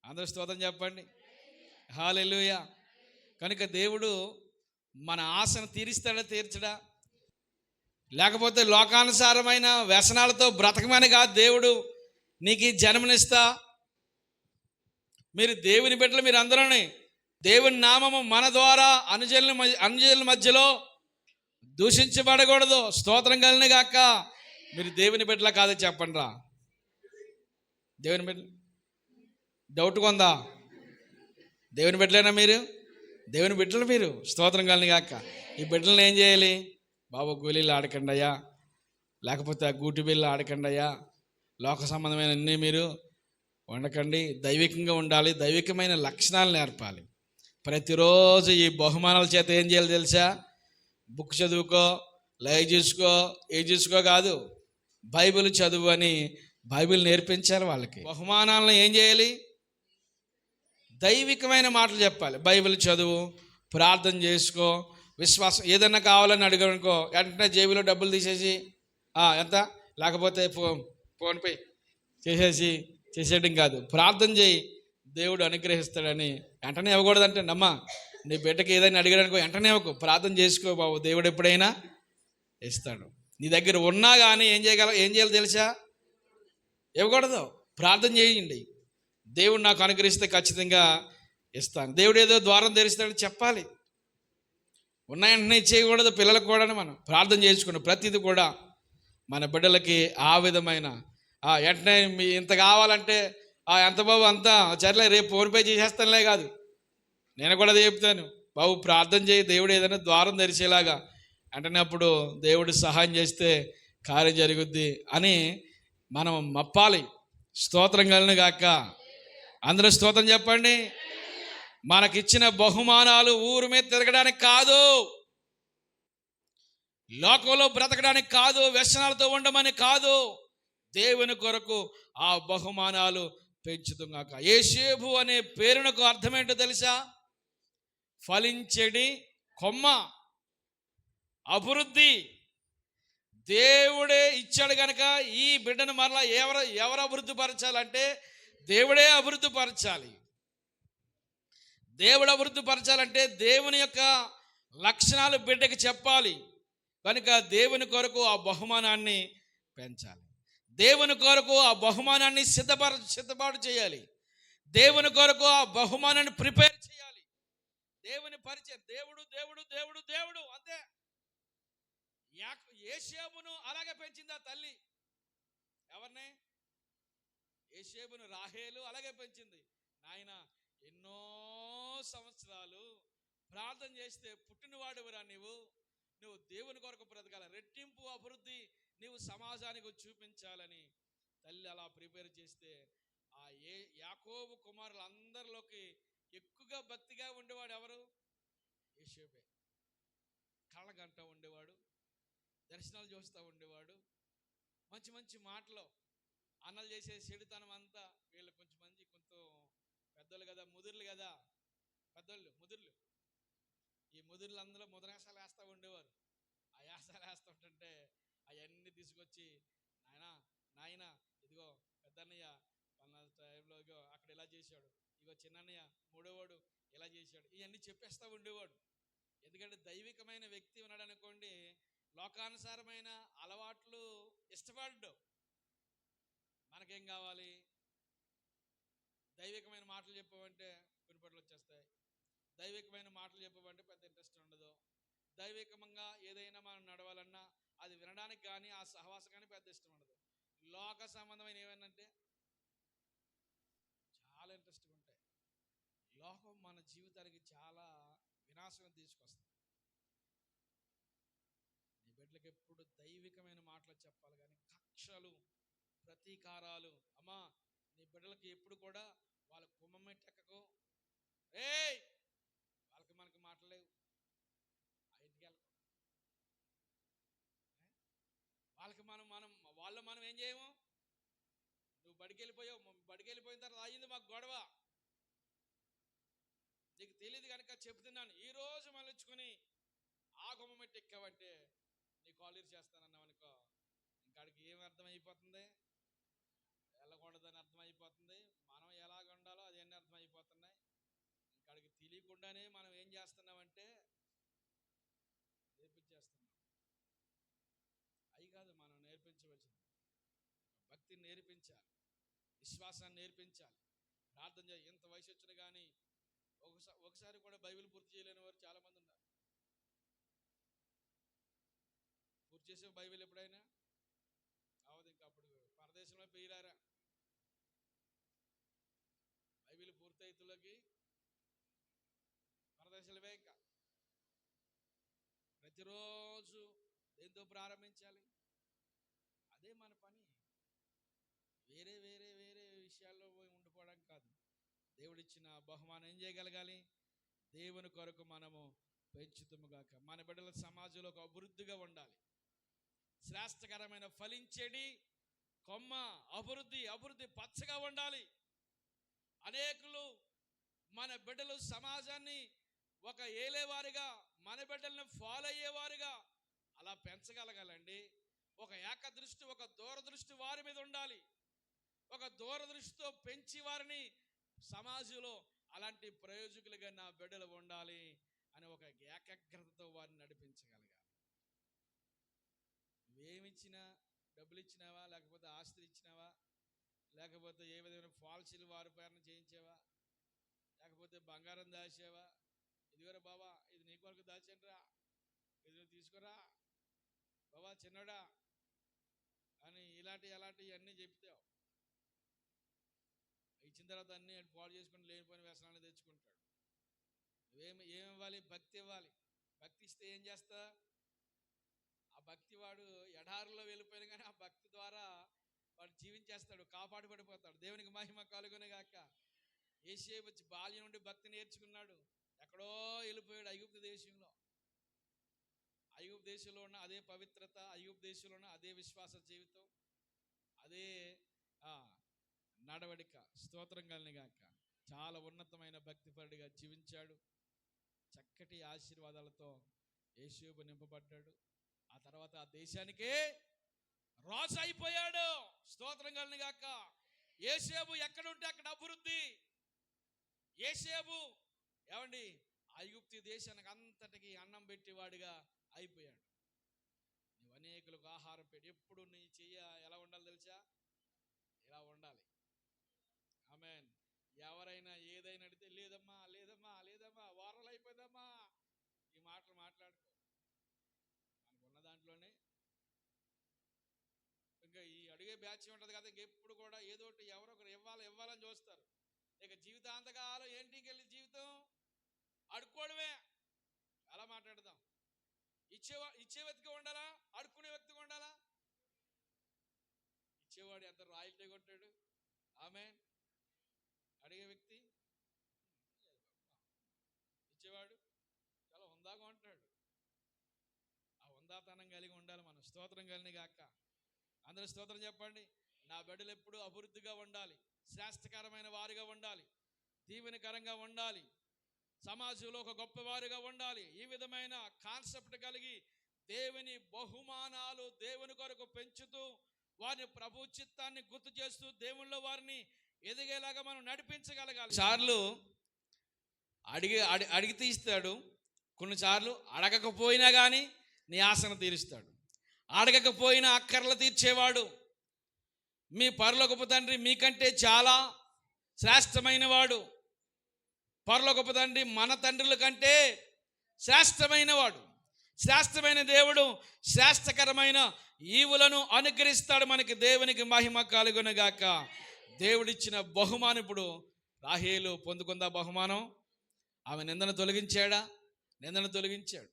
అందరూ స్తోత్రం చెప్పండి. హల్లెలూయా. కనుక దేవుడు మన ఆశను తీరుస్తాడా తీర్చడా? లేకపోతే లోకానుసారమైన వ్యసనాలతో బ్రతకమని కాదు దేవుడు నీకు ఈ జన్మనిస్తా. మీరు దేవుని బిడ్డలు, మీరు అందరూని దేవుని నామము మన ద్వారా అనుజనుల మధ్యలో దూషించబడకూడదు. స్తోత్రం కలిగిన గాక. మీరు దేవుని బిడ్డలా కాదు చెప్పండి రా. దేవుని బిడ్డ డౌట్గా ఉందా? దేవుని బిడ్డలేనా మీరు? దేవుని బిడ్డలు మీరు. స్తోత్రం కలిగిన గాక. ఈ బిడ్డలను ఏం చేయాలి? బాబు గోళీలు ఆడకండి అయ్యా, లేకపోతే ఆ గూటి బిల్లు ఆడకండి అయ్యా, లోక సంబంధమైన అన్నీ మీరు వండకండి. దైవికంగా ఉండాలి, దైవికమైన లక్షణాలు నేర్పాలి. ప్రతిరోజు ఈ బహుమానాల చేత ఏం చేయాలి తెలుసా? బుక్ చదువుకో, లైవ్ చూసుకో, ఏ చూసుకో కాదు, బైబిల్ చదువు అని బైబిల్ నేర్పించాలి వాళ్ళకి. బహుమానాలను ఏం చేయాలి? దైవికమైన మాటలు చెప్పాలి. బైబిల్ చదువు, ప్రార్థన చేసుకో, విశ్వాసం. ఏదన్నా కావాలని అడిగనుకో వెంటనే జేబులో డబ్బులు తీసేసి ఎంత, లేకపోతే ఫోన్పే చేసేయడం కాదు. ప్రార్థన చేయి, దేవుడు అనుగ్రహిస్తాడని. వెంటనే ఇవ్వకూడదంటే నమ్మా, నీ బిడ్డకి ఏదైనా అడిగాడనుకో వెంటనే ఇవ్వకు, ప్రార్థన చేసుకో బాబు, దేవుడు ఎప్పుడైనా ఇస్తాడు. నీ దగ్గర ఉన్నా కానీ ఏం చేయాలి తెలుసా? ఇవ్వకూడదు, ప్రార్థన చేయండి. దేవుడు నాకు అనుగ్రహిస్తే ఖచ్చితంగా ఇస్తాను, దేవుడు ఏదో ద్వారం తెరుస్తాడని చెప్పాలి. ఉన్నాయంటనే చేయకూడదు. పిల్లలకు కూడా మనం ప్రార్థన చేసుకున్నాం. ప్రతిదీ కూడా మన బిడ్డలకి ఆ విధమైన వెంటనే మీ ఇంత కావాలంటే ఎంత బాబు అంతా సర్లే రేపు ఫోన్పే చేసేస్తానులే కాదు. నేను కూడా అది చెప్తాను, బాబు ప్రార్థన చేయి, దేవుడు ఏదైనా ద్వారం తెరిచేలాగా. వెంటనే అప్పుడు దేవుడు సహాయం చేస్తే కార్యం జరుగుద్ది అని మనం మప్పాలి. స్తోత్రం కలిగిన గాక. అందరూ స్తోత్రం చెప్పండి. మనకిచ్చిన బహుమానాలు ఊరు మీద తిరగడానికి కాదు, లోకంలో బ్రతకడానికి కాదు, వ్యసనాలతో ఉండమని కాదు, దేవుని కొరకు ఆ బహుమానాలు పెంచుతుంగాక. యేషేబు అనే పేరునకు అర్థమేంటో తెలుసా? ఫలించెడి కొమ్మ, అభివృద్ధి. దేవుడే ఇచ్చాడు కనుక ఈ బిడ్డను మరలా ఎవరు అభివృద్ధి పరచాలంటే దేవుడే అభివృద్ధి పరచాలి. దేవుడు అభివృద్ధి పరచాలంటే దేవుని యొక్క లక్షణాలు బిడ్డకి చెప్పాలి. కనుక దేవుని కొరకు ఆ బహుమానాన్ని పెంచాలి. దేవుని కొరకు ఆ బహుమానాన్ని సిద్ధపాటు చేయాలి. దేవుని కొరకు ఆ బహుమానాన్ని ప్రిపేర్ చేయాలి. దేవుని పరిచయం, దేవుడు దేవుడు దేవుడు దేవుడు అంతే. యేషేబును అలాగే పెంచింది ఆ తల్లి. ఎవరిని? యేషేబును రాహేలు అలాగే పెంచింది. నాయన ఎన్నో సంవత్సరాలు ప్రార్థన చేస్తే పుట్టినవాడురా నువ్వు దేవుని కొరకు బ్రతకాల, రెట్టింపు అభివృద్ధి నీవు సమాజానికి చూపించాలని తల్లి అలా ప్రిపేర్ చేస్తే ఆ యాకోబు కుమారులందరిలోకి ఎక్కువగా భక్తిగా ఉండేవాడు ఎవరు? యేషేబే. కళ్ళగంట ఉండేవాడు, దర్శనాలు చూస్తూ ఉండేవాడు, మంచి మంచి మాటలు. అన్నలు చేసే చెడుతనం అంతా వీళ్ళు కొంచెం పెద్దోళ్ళు కదా, ముదుర్లు కదా, ముదుర్లు. ఈ ముదుర్లు అందులో ముదరాసాలు వేస్తూ ఉండేవారు. ఆ యాసాలు వేస్తుంటే అవన్నీ తీసుకొచ్చి నాయన ఇదిగో పెద్దన్నయ్య పలానా టైంలో ఇగో అక్కడ ఇలా చేశాడు, ఇగో చిన్నన్నయ్య మూడోవాడు ఇలా చేశాడు, ఇవన్నీ చెప్పేస్తూ ఉండేవాడు. ఎందుకంటే దైవికమైన వ్యక్తి ఉన్నాడు అనుకోండి, లోకానుసారమైన అలవాట్లు ఇష్టపడ్డు. మనకేం కావాలి? దైవికమైన మాటలు చెప్పామంటే కొనిపట్లు వచ్చేస్తాయి, దైవికమైన మాటలు చెప్పామంటే పెద్ద ఇంట్రెస్ట్ ఉండదు. దైవికంగా ఏదైనా మనం నడవాలన్నా అది వినడానికి కానీ ఆ సహవాసం కానీ పెద్ద ఇష్టం ఉండదు. లోక సంబంధమైన ఏమైనా చాలా ఇంట్రెస్ట్గా ఉంటాయి. లోకం మన జీవితానికి చాలా వినాశనం తీసుకొస్తుంది. నీ బిడ్డలకు ఎప్పుడు దైవికమైన మాటలు చెప్పాలి కానీ కక్షలు, ప్రతీకారాలు. అమ్మా, నీ బిడ్డలకి ఎప్పుడు కూడా వాళ్ళ కుమ్మెట్టెక్కకు, వాళ్ళకి మనకి మాటలేవు, ఇంటికి వెళ్ళకు. వాళ్ళకి మనం ఏం చేయము? నువ్వు బడికి వెళ్ళిపోయిన తర్వాత అయింది మాకు గొడవ, నీకు తెలియదు కనుక చెప్తున్నాను. ఈ రోజు మళ్ళొచ్చుకొని ఆ గుమ్మెట్టు ఎక్కావంటే నీ కాలేరు చేస్తానన్నావు అనుకో, ఇంకాడికి ఏం అర్థమైపోతుంది? ఎలాగుండదని అర్థమైపోతుంది, మనం ఎలాగ ఉండాలో అదన్నీ అర్థమైపోతున్నాయి. ఇంకాడికి తెలియకుండానే మనం ఏం చేస్తున్నామంటే నేర్పించేస్తున్నాం. అవి కాదు మనం నేర్పించవలసింది, భక్తిని నేర్పించాలి, విశ్వాసాన్ని నేర్పించాలి, ప్రార్థన చేయాలి. ఇంత వయసు వచ్చిన కానీ ఒకసారి కూడా బైబిల్ పూర్తి చేయలేని వారు చాలామంది ఉన్నారు. పూర్తి చేసే బైబిల్ ఎప్పుడైనా అవదు. ఇంకా అప్పుడు పరదేశంలో పోయిరారా, బైబిల్ పూర్తయితులకి పరదేశాలవే. ఇంకా ప్రతిరోజు దేంతో ప్రారంభించాలి? అదే మన పని. వేరే వేరే వేరే విషయాల్లో ఉండిపోవడం కాదు. దేవుడిచ్చిన బహుమానం ఏం చేయగలగాలి? దేవుని కొరకు మనము పెంచుతుముగాక. మన బిడ్డల సమాజంలో ఒక అభివృద్ధిగా ఉండాలి. శ్రేష్టకరమైన ఫలించేది కొమ్మ, అభివృద్ధి పచ్చగా ఉండాలి. అనేకులు మన బిడ్డలు సమాజాన్ని ఒక ఏలేవారిగా, మన బిడ్డలను ఫాలో అయ్యేవారుగా అలా పెంచగలగాలండి. ఒక ఏకదృష్టి, ఒక దూరదృష్టి వారి మీద ఉండాలి. ఒక దూరదృష్టితో పెంచి వారిని సమాజంలో అలాంటి ప్రయోజకులుగా నా బిడ్డలు ఉండాలి అని ఒక ఏకాగ్రతతో వారిని నడిపించగలగాలి. నువ్వేమిచ్చినా, డబ్బులు ఇచ్చినావా, లేకపోతే ఆస్తులు ఇచ్చినావా, లేకపోతే ఏ విధమైన ఫాల్సీలు వారి పేరున చేయించావా, లేకపోతే బంగారం దాచావా, ఇదిగోరా బాబా ఇది నీ కొరకు దాచండిరా, ఇది నువ్వు తీసుకురా బాబా చిన్నడా అని అలాంటివి అన్నీ చెప్తావు. ఇచ్చిన తర్వాత అన్నీ పాడు చేసుకుని లేనిపోయిన వ్యసనాన్ని తెచ్చుకుంటాడు. ఏమి ఇవ్వాలి? భక్తి ఇవ్వాలి. భక్తి ఇస్తే ఏం చేస్తా? ఆ భక్తి వాడు ఎడారిలో వెళ్ళిపోయిన కానీ ఆ భక్తి ద్వారా వాడు జీవించేస్తాడు, కాపాడుపడిపోతాడు. దేవునికి మహిమ కలుగునే గాక. యోసేపు బాల్యం నుండి భక్తి నేర్చుకున్నాడు. ఎక్కడో వెళ్ళిపోయాడు ఐగుప్తు దేశంలో. ఐగుప్తు దేశంలో ఉన్న అదే పవిత్రత, ఐగుప్తు దేశంలో ఉన్న అదే విశ్వాస జీవితం, అదే నడవడిక, స్తోత్రం కలిగిన గాక. చాలా ఉన్నతమైన భక్తిపరుడిగా జీవించాడు. చక్కటి ఆశీర్వాదాలతో యోసేపు నింపబడ్డాడు. ఆ తర్వాత ఆ దేశానికే రాజు అయిపోయాడు. స్తోత్రం కలిగిన గాక. యోసేపు ఎక్కడుంటే అక్కడ అభివృద్ధి. యోసేపు ఏమండి ఐగుప్తు దేశానికి అంతటికి అన్నం పెట్టేవాడిగా అయిపోయాడు. నువ్వు అనేకులకు ఆహారం పెట్టి ఎప్పుడు నీ చెయ్య ఎలా ఉండాలి తెలుసా? ఇలా ఉండాలి. ఆమేన్. ఎవరైనా ఏదైనా అడిగితే లేదమ్మా లేదమ్మా లేదమ్మా వారాలు అయిపోయిందమ్మా ఈ మాటలు మాట్లాడుకో. మనకున్న దాంట్లోనే ఇంకా ఈ అడిగే బ్యాచ్ ఉంటుంది కదా, ఇంకెప్పుడు కూడా ఏదో ఒకటి ఎవరో ఒకరు ఇవ్వాలని చూస్తారు. ఇక జీవితాంతకాలం ఏంటికి వెళ్ళి జీవితం అడుక్కోవడమే. అలా మాట్లాడదాం. ఇచ్చే వ్యక్తిగా ఉండాలా, అడుక్కునే వ్యక్తిగా ఉండాలా? ఇచ్చేవాడు ఎంత రాయల్టీ కొట్టాడు. ఆమేన్. అడిగే వ్యక్తి ఇచ్చేవాడు చాలా హుందాగా ఉంటాడు. ఆ హుందాతనం కలిగి ఉండాలి మనం. స్తోత్రం కలిగిన గాక. అందరూ స్తోత్రం చెప్పండి. నా బిడ్డలు ఎప్పుడూ అభివృద్ధిగా ఉండాలి, శ్రేష్టకరమైన వారిగా ఉండాలి, దీవెనకరంగా ఉండాలి, సమాజంలో ఒక గొప్పవారుగా ఉండాలి. ఈ విధమైన కాన్సెప్ట్ కలిగి దేవుని బహుమానాలు దేవుని కొరకు పెంచుతూ వారిని ప్రభు చిత్తాన్ని గుర్తు చేస్తూ దేవుళ్ళో వారిని ఎదిగేలాగా మనం నడిపించగలగాలి. సార్లు అడిగితే ఇస్తాడు, కొన్నిసార్లు అడగకపోయినా కానీ నీ ఆశను తీరుస్తాడు. అడగకపోయినా అక్కర్లు తీర్చేవాడు మీ పరలోకపు తండ్రి మీకంటే చాలా శ్రేష్టమైన వాడు. పరలోకపు తండ్రి మన తండ్రుల కంటే శ్రేష్టమైన వాడు. శ్రేష్టమైన దేవుడు శ్రేష్టకరమైన ఈవులను అనుగ్రహిస్తాడు మనకి. దేవునికి మహిమ కలుగునుగాక. దేవుడిచ్చిన బహుమానం ఇప్పుడు రాహేలు పొందుకుందా బహుమానం. ఆమె నిందను తొలగించాడా? నిందను తొలగించాడు.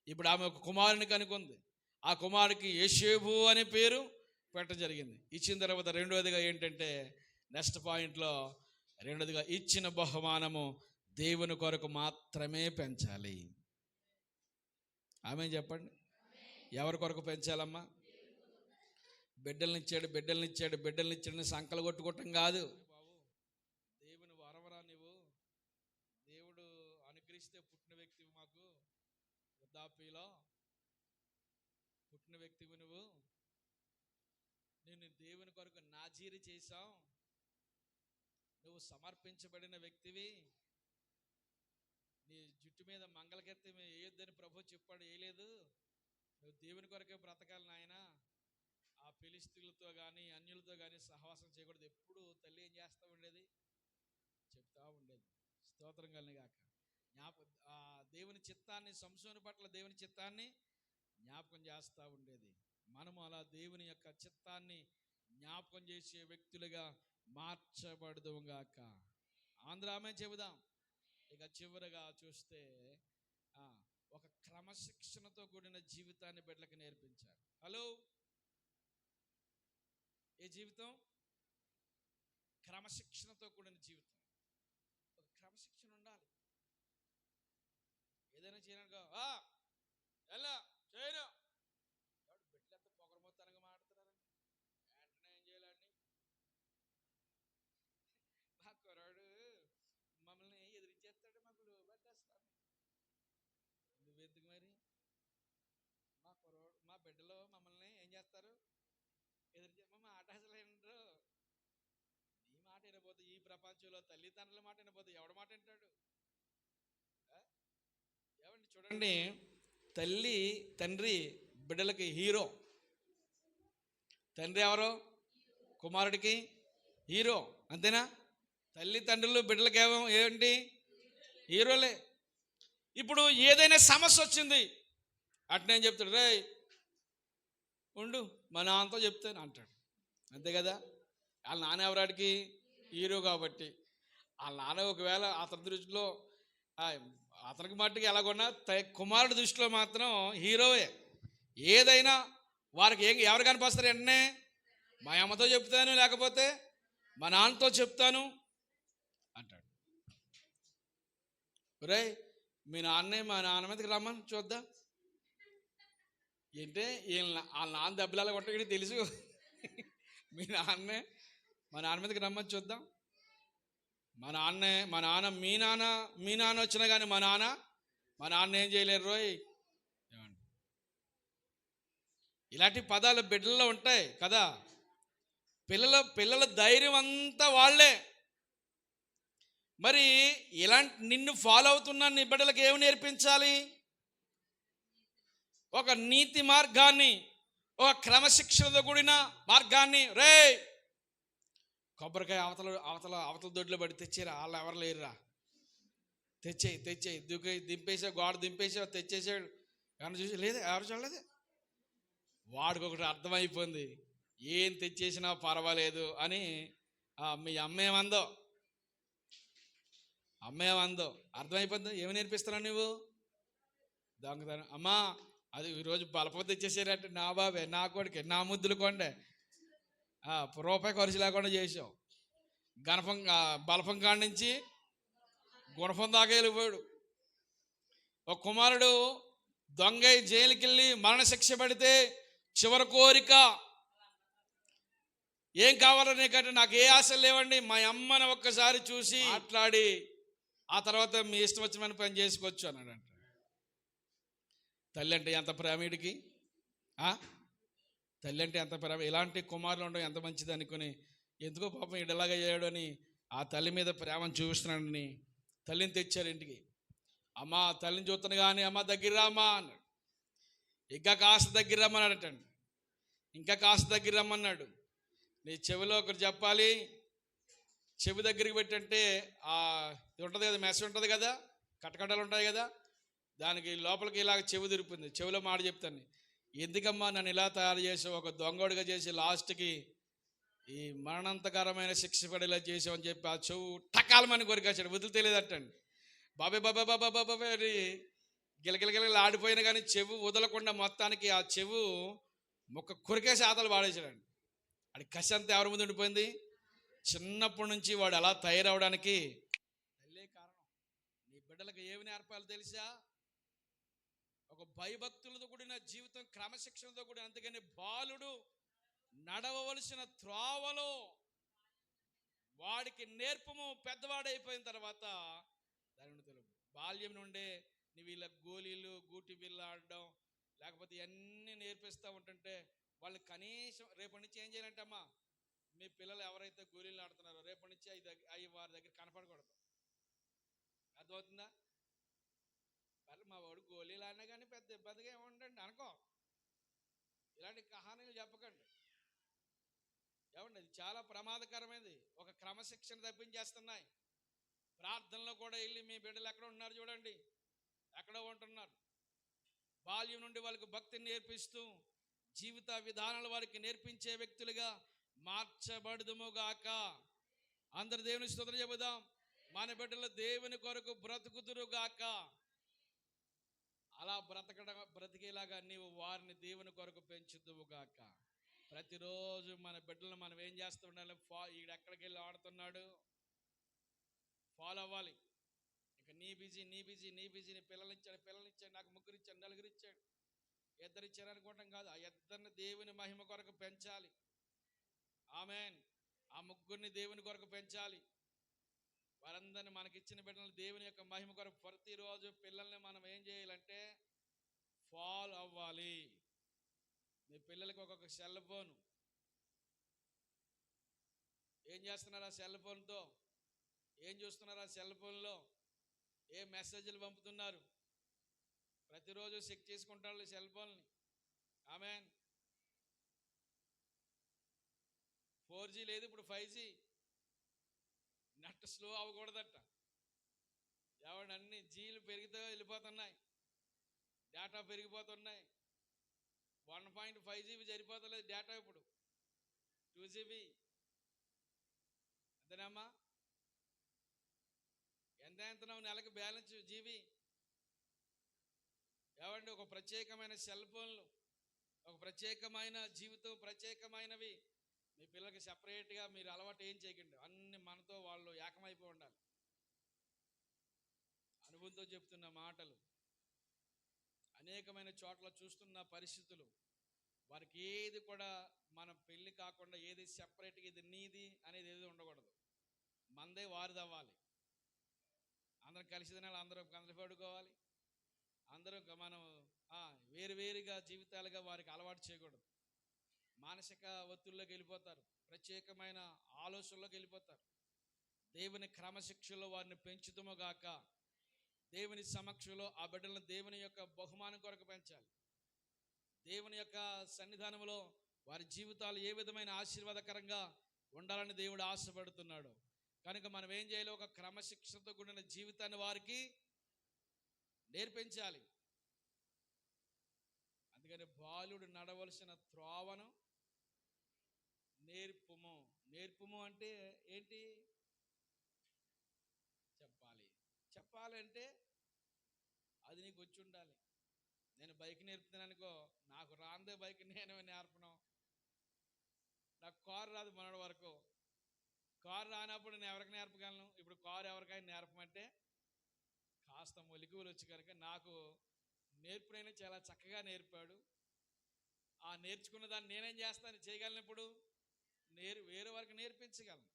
ఇప్పుడు ఆమె ఒక కుమారుని కనుకుంది. ఆ కుమారుడికి యోసేపు అనే పేరు పెట్ట జరిగింది. ఇచ్చిన తర్వాత రెండవదిగా ఏంటంటే నెక్స్ట్ పాయింట్లో రెండవదిగా ఇచ్చిన బహుమానము దేవుని కొరకు మాత్రమే పెంచాలి. ఆమె చెప్పండి. ఎవరి కొరకు పెంచాలమ్మా? బిడ్డలనిచ్చాడు సంకలు కొట్టుకోవటం కాదు. బాబు దేవుని వరవరా నువ్వు, దేవుడు అనుగ్రహిస్తే పుట్టిన వ్యక్తివి, మాకు వృద్ధాప్యలో పుట్టిన వ్యక్తివి నువ్వు, నేను దేవుని కొరకు నాజీరి చేశాం, నువ్వు సమర్పించబడిన వ్యక్తివి, నీ జుట్టు మీద మంగళకీర్తి వేయొద్దని ప్రభు చెప్పాడు, వేయలేదు, నువ్వు దేవుని కొరకే బ్రతకాలి నాయన, ఆ ఫిలిష్తీయులతో కానీ అన్యులతో కానీ సహవాసం చేయకూడదు. ఎప్పుడు తల్లి ఏం చేస్తూ ఉండేది? చెప్తా ఉండేది. స్తోత్రం కలిగిన గాక. ఆ దేవుని చిత్తాన్ని, సంసోను పట్ల దేవుని చిత్తాన్ని జ్ఞాపకం చేస్తూ ఉండేది. మనము అలా దేవుని యొక్క చిత్తాన్ని జ్ఞాపకం చేసే వ్యక్తులుగా మార్చబడదుగాక. ఆంధ్రామే చెబుదాం. ఇక చివరిగా చూస్తే ఒక క్రమశిక్షణతో కూడిన జీవితాన్ని బిడ్డలకు నేర్పించారు. హలో, ఏ జీవితం? క్రమశిక్షణతో కూడిన జీవితం. ఒక క్రమశిక్షణ ఉండాలి. ఏదైనా చేయనుకో ఎలా చేయను, బిడ్డలు ఎంత పొగరమొత్తానుగా మాట్లాడుతున్నారండి. వెంటనే ఏం చేయాలండి? మా కుర్రాడు మమ్మల్ని ఎదిరించేస్తాడు, మాకు పట్టేస్తాను. నువ్వెందుకు మరి? మా కుర్రాడు, మా బిడ్డలో మమ్మల్ని ఏం చేస్తారు? మా మాట అసలు ఏంటో. నీ మాట వినపోతే, ఈ ప్రపంచంలో తల్లిదండ్రుల మాట వినపోతే ఎవడ మాట వింటాడు? ఏమండి చూడండి, తల్లి తండ్రి బిడ్డలకి హీరో. తండ్రి ఎవరో? కుమారుడికి హీరో, అంతేనా? తల్లిదండ్రులు బిడ్డలకి ఏంటి? హీరోలే. ఇప్పుడు ఏదైనా సమస్య వచ్చింది అట్నే చెప్తాడు, రే ఉండు మా నాన్నతో చెప్తాను అంటాడు, అంతే కదా? వాళ్ళ నాన్న ఎవరాడికి? హీరో కాబట్టి. వాళ్ళ నాన్న ఒకవేళ అతని దృష్టిలో, అతనికి మట్టుకు ఎలాగొన్నా కుమారుడి దృష్టిలో మాత్రం హీరోయే. ఏదైనా వారికి ఎవరు కనిపిస్తారు? వెంటనే మా అమ్మతో చెప్తాను, లేకపోతే మా నాన్నతో చెప్తాను అంటాడు. రే మీ నాన్నే మా నాన్న మీదకి రమ్మని చూద్దాం. ఏంటే వాళ్ళ నాన్న దెబ్బలాగా కొట్టగడి తెలుసు. మీ నాన్నే మా నాన్న మీదకి రమ్మని చూద్దాం. మా నాన్న మీ నాన్న వచ్చినా కానీ మా నాన్న ఏం చేయలేరు రోయ్. ఇలాంటి పదాలు బిడ్డల్లో ఉంటాయి కదా. పిల్లల ధైర్యం అంతా వాళ్ళే. మరి ఇలాంటి నిన్ను ఫాలో అవుతున్న నీ బిడ్డలకు ఏమి నేర్పించాలి? ఒక నీతి మార్గాన్ని, ఒక క్రమశిక్షణతో కూడిన మార్గాన్ని. రే కొబ్బరికాయ అవతల దొడ్లో పడి తెచ్చేరా, వాళ్ళు ఎవరు లేరురా, తెచ్చేయి దింపేసావు, గోడ దింపేసావు, తెచ్చేసాడు. ఎవరిని చూసి లేదా, ఎవరు చూడలేదు. వాడికి ఒకటి అర్థమైపోయింది, ఏం తెచ్చేసినా పర్వాలేదు అని. మీ అమ్మేమందో అర్థమైపోతుంది. ఏమి నేర్పిస్తున్నావు నువ్వు? దొంగతనం. అమ్మా అది ఈరోజు బలపం తెచ్చేసారంటే, నా బాబే, నా కొడుకే, నా ముద్దులు కొండే, రూపాయి ఖర్చు లేకుండా చేసావు. బలపం కాడి నుంచి గుణపం దాకా వెళ్ళిపోయాడు. ఒక కుమారుడు దొంగ జైలుకి వెళ్ళి మరణశిక్ష పడితే చివరి కోరిక ఏం కావాలని కంటే, నాకు ఏ ఆశలు లేవండి, మా అమ్మని ఒక్కసారి చూసి మాట్లాడి ఆ తర్వాత మీ ఇష్టం వచ్చిన పని చేసుకోవచ్చు అన్నాడంట. తల్లి అంటే ఎంత ప్రేమిడికి, తల్లి అంటే ఎంత ప్రేమ. ఇలాంటి కుమారులు ఉండడం ఎంత మంచిది అనుకుని, ఎందుకో పాపం ఇడలాగా అయ్యాడు అని ఆ తల్లి మీద ప్రేమను చూపిస్తున్నాడని తల్లిని తెచ్చారు ఇంటికి. అమ్మ తల్లిని చూస్తాను కానీ, అమ్మ దగ్గర రామ్మా అన్నాడు. ఇంకా కాస్త దగ్గర రమ్మన్నాడటండి. ఇంకా కాస్త దగ్గర రమ్మన్నాడు. నీ చెవిలో ఒకటి చెప్పాలి, చెవి దగ్గరికి పెట్టంటే ఇది ఉంటుంది కదా, మెస్ ఉంటుంది కదా, కట్టకట్టలు ఉంటాయి కదా, దానికి లోపలికి ఇలాగ చెవి తిరుపుంది. చెవిలో మాట చెప్తాను, ఎందుకమ్మా నన్ను ఇలా తయారు చేసి ఒక దొంగోడిగా చేసి లాస్ట్కి ఈ మరణాంతకరమైన శిక్ష పడేలా చేసామని చెప్పి ఆ చెవు టకాలమని కొరికాచాడు. వదిలి తెలియదట్టండి. బాబాయ్ గిలగిలగిల ఆడిపోయినా కానీ చెవు వదలకుండా మొత్తానికి ఆ చెవు మొక్క కొరికేసి ఆతలు పాడేసాడండి. అది కసి అంతా ఎవరి ముందు ఉండిపోయింది? చిన్నప్పటి నుంచి వాడు అలా తయారవడానికి తల్లే కారణం. నీ బిడ్డలకు ఏమి నేర్పాలి తెలుసా? ఒక భయభక్తులతో కూడిన జీవితం, క్రమశిక్షణతో కూడిన. అందుకని బాలుడు నడవవలసిన త్రోవలో వాడికి నేర్పము, పెద్దవాడైపోయిన తర్వాత దాని తెలుపు. బాల్యం నుండే నువ్వు ఇలా గోళీలు, గూటి బిళ్ళ ఆడడం, లేకపోతే ఇవన్నీ నేర్పిస్తూ ఉంటుంటే వాళ్ళు కనీసం రేపటి నుంచి ఏం చేయాలంటమ్మా, మీ పిల్లలు ఎవరైతే గోళీలు ఆడుతున్నారో రేపటి నుంచి అవి వారి దగ్గర కనపడకూడదు. అర్థమవుతుందా? వాళ్ళు మా వాడు గోళీలు ఆడినా కానీ పెద్ద ఇబ్బందిగా ఏముండండి అనుకో. ఇలాంటి కహానీలు చెప్పకండి. ఏమండి, అది చాలా ప్రమాదకరమైనది. ఒక క్రమశిక్షణ తప్పించేస్తున్నాయి. ప్రార్థనలో కూడా వెళ్ళి మీ బిడ్డలు ఎక్కడ ఉంటున్నారు చూడండి, ఎక్కడో ఉంటున్నారు. బాల్యం నుండి వాళ్ళకి భక్తిని నేర్పిస్తూ జీవిత విధానాలు వారికి నేర్పించే వ్యక్తులుగా మార్చబడుదుముగాక. అందరు దేవుని స్తుతిని చెబుదాం. మన బిడ్డలు దేవుని కొరకు బ్రతుకుదురుగాక. అలా బ్రతికేలాగా నీవు వారిని దేవుని కొరకు పెంచుదువుగాక. ప్రతిరోజు మన బిడ్డలను మనం ఏం చేస్తూ ఉండాలి? ఎక్కడికి వెళ్ళి ఆడుతున్నాడు ఫాలో అవ్వాలి. ఇక నీ బిజీ నీ పిల్లలు ఇచ్చాడు, నాకు 3 ఇచ్చాడు, 4 ఇచ్చాడు, 2 ఇచ్చారు అనుకోవటం కాదు. ఆ 2 దేవుని మహిమ కొరకు పెంచాలి. ఆమేన్. ఆ 3 దేవుని కొరకు పెంచాలి. వారందరినీ మనకిచ్చిన బిడ్డలను దేవుని యొక్క మహిమ కొరకు ప్రతిరోజు పిల్లల్ని మనం ఏం చేయాలంటే ఫాలో అవ్వాలి. మీ పిల్లలకి ఒక్కొక్క సెల్ ఫోను. ఏం చేస్తున్నారు ఆ సెల్ ఫోన్తో? ఏం చూస్తున్నారు ఆ సెల్ ఫోన్లో? ఏ మెసేజ్లు పంపుతున్నారు? ప్రతిరోజు చెక్ చేసుకుంటారు సెల్ ఫోన్ని. ఆమేన్. 4G లేదు, ఇప్పుడు 5G. నెట్ స్లో అవ్వకూడదట. ఏమంటే అన్ని జీలు పెరిగితే వెళ్ళిపోతున్నాయి, డేటా పెరిగిపోతున్నాయి. 1.5 GB సరిపోతలేదు డేటా, ఇప్పుడు 2 GB. అంతేనమ్మా? ఎంతున్నావు నెలకు బ్యాలెన్స్ జీబీ? ఏమండి, ఒక ప్రత్యేకమైన సెల్ ఫోన్లు, ఒక ప్రత్యేకమైన జీవితం, ప్రత్యేకమైనవి మీ పిల్లలకి సపరేట్గా మీరు అలవాటు ఏం చేయకండి. అన్ని మనతో వాళ్ళు ఏకమైపోయి ఉండాలి. అనుభవంతో చెప్తున్న మాటలు. అనేకమైన చోట్ల చూస్తున్న పరిస్థితులు. వారికి ఏది కూడా మన పెళ్ళి కాకుండా ఏది సెపరేట్గా ఇది నీది అనేది ఏది ఉండకూడదు. మనదే వారిది అవ్వాలి. అందరం కలిసి తినాలి, అందరూ కలిసి పడుకోవాలి. అందరూ మనం వేరువేరుగా జీవితాలుగా వారికి అలవాటు చేయకూడదు. మానసిక ఒత్తిడిలోకి వెళ్ళిపోతారు, ప్రత్యేకమైన ఆలోచనలోకి వెళ్ళిపోతారు. దేవుని క్రమశిక్షలో వారిని పెంచుతుముగాక. దేవుని సమక్షంలో ఆ బిడ్డలను దేవుని యొక్క బహుమానం కొరకు పెంచాలి. దేవుని యొక్క సన్నిధానంలో వారి జీవితాలు ఏ విధమైన ఆశీర్వాదకరంగా ఉండాలని దేవుడు ఆశపడుతున్నాడు. కనుక మనం ఏం చేయాలి? ఒక క్రమశిక్షణతో కూడిన జీవితాన్ని వారికి నేర్పించాలి. అందుకని బాలుడు నడవలసిన త్రోవను నేర్పుము. నేర్పుము అంటే ఏంటి? చెప్పాలంటే అది నీకు వచ్చి ఉండాలి. నేను బైక్ నేర్పుతున్నాను అనుకో, నాకు రాందే బైక్ నేను నేర్పను. నాకు కారు రాదు మొన్నటి వరకు. కారు రానప్పుడు నేను ఎవరికి నేర్పగలను? ఇప్పుడు కారు ఎవరికైనా నేర్పమంటే కాస్త మొలికూలు వచ్చి కనుక నాకు నేర్పునైనా చాలా చక్కగా నేర్పాడు. ఆ నేర్చుకున్న దాన్ని నేనేం చేస్తాను, చేయగలను. ఇప్పుడు వేరే వారికి నేర్పించగలను.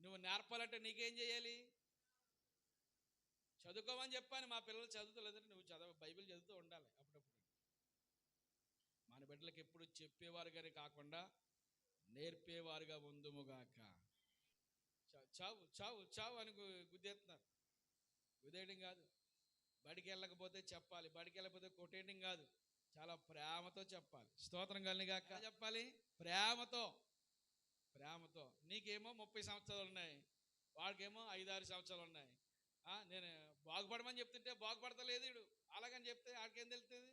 నువ్వు నేర్పాలంటే నీకేం చేయాలి? చదువుకోమని చెప్పాను. మా పిల్లలు చదువుతలేదంటే నువ్వు బైబిల్ చదువుతూ ఉండాలి అప్పుడప్పుడు. మన బిడ్డలకు ఎప్పుడు చెప్పేవారుగానే కాకుండా నేర్పేవారుగా ఉందుముగాక. చావు చావు చావు అని గుద్దేస్తున్నారు. గుద్దేయడం కాదు, బడికి వెళ్ళకపోతే చెప్పాలి, బడికి వెళ్ళకపోతే కొట్టేయడం కాదు, చాలా ప్రేమతో చెప్పాలి. స్తోత్రం కలిగాక చెప్పాలి, ప్రేమతో. నీకేమో 30 సంవత్సరాలు ఉన్నాయి, వాడికేమో 5-6 సంవత్సరాలు ఉన్నాయి. నేను బాగుపడమని చెప్తుంటే బాగుపడతలేదు వీడు, అలాగని చెప్తే ఆడికేం తెలుస్తుంది?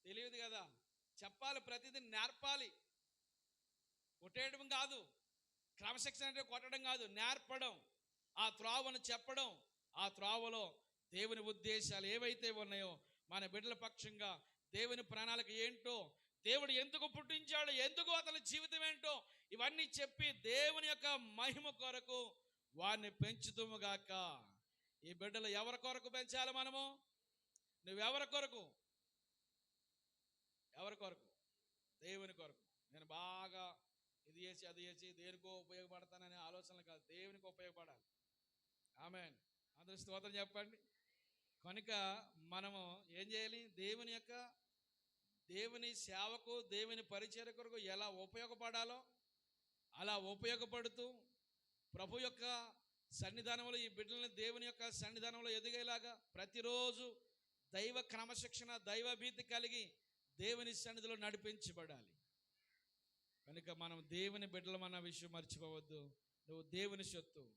తెలియదు కదా. చెప్పాలి, ప్రతిదీ నేర్పాలి. కొట్టేయడం కాదు, క్రమశిక్షణ అంటే కొట్టడం కాదు, నేర్పడం. ఆ త్రోవను చెప్పడం, ఆ త్రోవలో దేవుని ఉద్దేశాలు ఏవైతే ఉన్నాయో, మన బిడ్డల పక్షంగా దేవుని ప్రణాళిక ఏంటో, దేవుడు ఎందుకు పుట్టించాడు, ఎందుకు అతని జీవితం ఏంటో, ఇవన్నీ చెప్పి దేవుని యొక్క మహిమ కొరకు వారిని పెంచుతుముగాక. ఈ బిడ్డలు ఎవరి కొరకు పెంచాలి? మనము. నువ్వెవరి కొరకు? ఎవరి కొరకు? దేవుని కొరకు. నేను బాగా ఇది చేసి అది చేసి దేనికో ఉపయోగపడతాననే ఆలోచనలు కాదు, దేవునికి ఉపయోగపడాలి. ఆమేన్. అందరూ స్తోత్రం చెప్పండి. కనుక మనము ఏం చేయాలి? దేవుని యొక్క దేవుని సేవకు దేవుని పరిచర్య కొరకు ఎలా ఉపయోగపడాలో అలా ఉపయోగపడుతూ ప్రభు యొక్క సన్నిధానంలో ఈ బిడ్డలని దేవుని యొక్క సన్నిధానంలో ఎదిగేలాగా ప్రతిరోజు దైవ క్రమశిక్షణ దైవ భీతి కలిగి దేవుని సన్నిధిలో నడిపించబడాలి. కనుక మనం దేవుని బిడ్డలమన్న విషయం మర్చిపోవద్దు. నువ్వు దేవుని సొత్తు.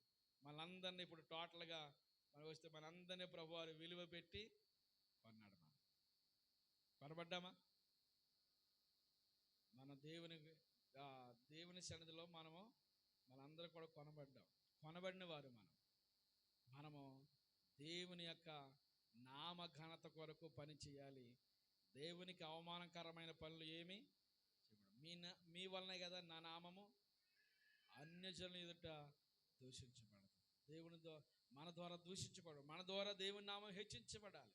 మనందరినీ ఇప్పుడు టోటల్గా మనం వస్తే మనందరినీ ప్రభు వారు విలువ పెట్టి కొన్నాడు. మనం కొనబడ్డామా? మన దేవుని సన్నిధిలో మనందరూ కూడా కొనబడిన వారు. మనము దేవుని యొక్క నామ ఘనత కొరకు పని చేయాలి. దేవునికి అవమానకరమైన పనులు ఏమి చేయబడదు. మీ వలనే కదా నా నామము అన్యజనుల ఎదుట దూషించబడదు. మన ద్వారా దూషించబడదు. మన ద్వారా దేవుని నామం హెచ్చించబడాలి.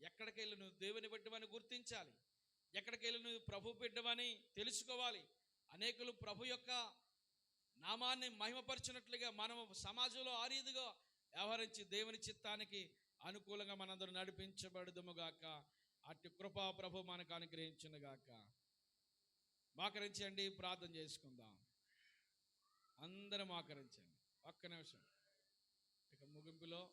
ఎక్కడికి వెళ్ళి నువ్వు దేవుని బిడ్డవని గుర్తించాలి. ఎక్కడికి వెళ్ళి నువ్వు ప్రభు బిడ్డవని తెలుసుకోవాలి. అనేకులు ప్రభు యొక్క నామాన్ని మహిమపరిచినట్లుగా మనము సమాజంలో ఆ రీతిగా వ్యవహరించి దేవుని చిత్తానికి అనుకూలంగా మనందరూ నడిపించబడుదుముగాక. అట్టి కృపా ప్రభు మనకు అనుగ్రహించునుగాక. మోకరించండి, ప్రార్థన చేసుకుందాం. అందరూ మోకరించండి. ఒక్క నిమిషం. ఇక ముగింపులో